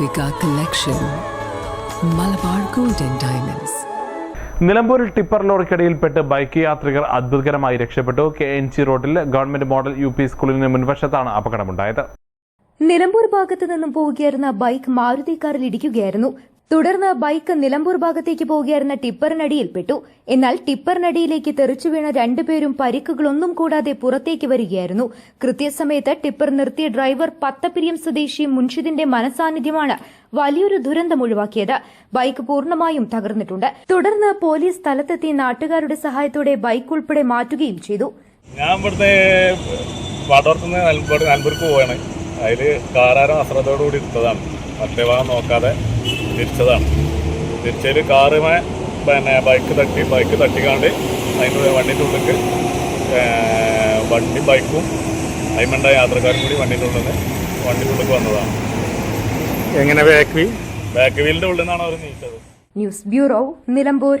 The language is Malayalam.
Arvika Collection, Malabar Golden Diamonds. നിലമ്പൂരിൽ ടിപ്പർ ലോറിക്കടിയിൽപ്പെട്ട് ബൈക്ക് യാത്രികർ അത്ഭുതകരമായി രക്ഷപ്പെട്ടു. KNC റോഡിൽ ഗവൺമെന്റ് മോഡൽ UP സ്കൂളിന് മുൻവശത്താണ് അപകടമുണ്ടായത്. നിലമ്പൂർ ഭാഗത്ത് നിന്നും പോവുകയായിരുന്ന ബൈക്ക് മാരുതി കാറിൽ ഇടിക്കുകയായിരുന്നു. തുടർന്ന് ബൈക്ക് നിലമ്പൂർ ഭാഗത്തേക്ക് പോവുകയായിരുന്ന ടിപ്പറിനടിയിൽപ്പെട്ടു. എന്നാൽ ടിപ്പറിനടിയിലേക്ക് തെറിച്ചു വീണ രണ്ടുപേരും പരിക്കുകളൊന്നും കൂടാതെ പുറത്തേക്ക് വരികയായിരുന്നു. കൃത്യസമയത്ത് ടിപ്പർ നിർത്തിയ ഡ്രൈവർ പത്തപ്പിരിയം സ്വദേശി മുൻഷിദിന്റെ മനസാന്നിധ്യമാണ് വലിയൊരു ദുരന്തം ഒഴിവാക്കിയത്. ബൈക്ക് പൂർണ്ണമായും തകർന്നിട്ടുണ്ട്. തുടർന്ന് പോലീസ് സ്ഥലത്തെത്തി നാട്ടുകാരുടെ സഹായത്തോടെ ബൈക്ക് ഉൾപ്പെടെ മാറ്റുകയും ചെയ്തു. ഞാൻ ഇവിടുത്തെ വാട്ടോർത്തുനിന്ന് നിലമ്പൂർക്ക് പോവാണ്. അതിൽ കാറാരം അശ്രദ്ധയോടുകൂടി എടുത്തതാണ്. മറ്റേ ഭാഗം നോക്കാതെ തിരിച്ചതാണ്. തിരിച്ചതിൽ കാറുമേ ബൈക്ക് തട്ടിക്കാണ്ട് അതിൻ്റെ വണ്ടിൻ്റെ ഉള്ളിലേക്ക് ബൈക്കും അതിമുണ്ടായ യാത്രക്കാരും കൂടി വണ്ടിൻ്റെ ഉള്ളിലേക്ക് വന്നതാണ്. എങ്ങനെ ബാക്ക് വീലിൻ്റെ ഉള്ളിൽ നിന്നാണ് അവർ നീച്ചത്. News bureau, Nilambur.